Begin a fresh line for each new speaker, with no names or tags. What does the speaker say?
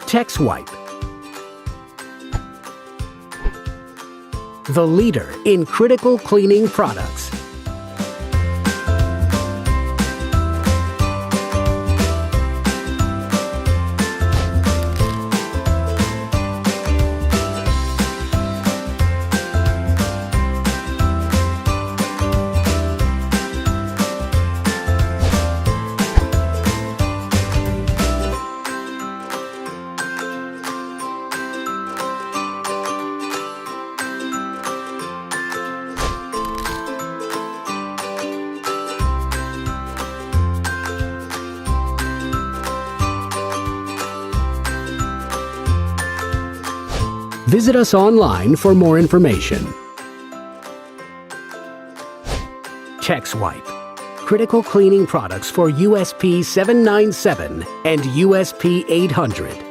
Texwipe, the leader in critical cleaning products. Visit us online for more information. Texwipe, critical cleaning products for USP 797 and USP 800.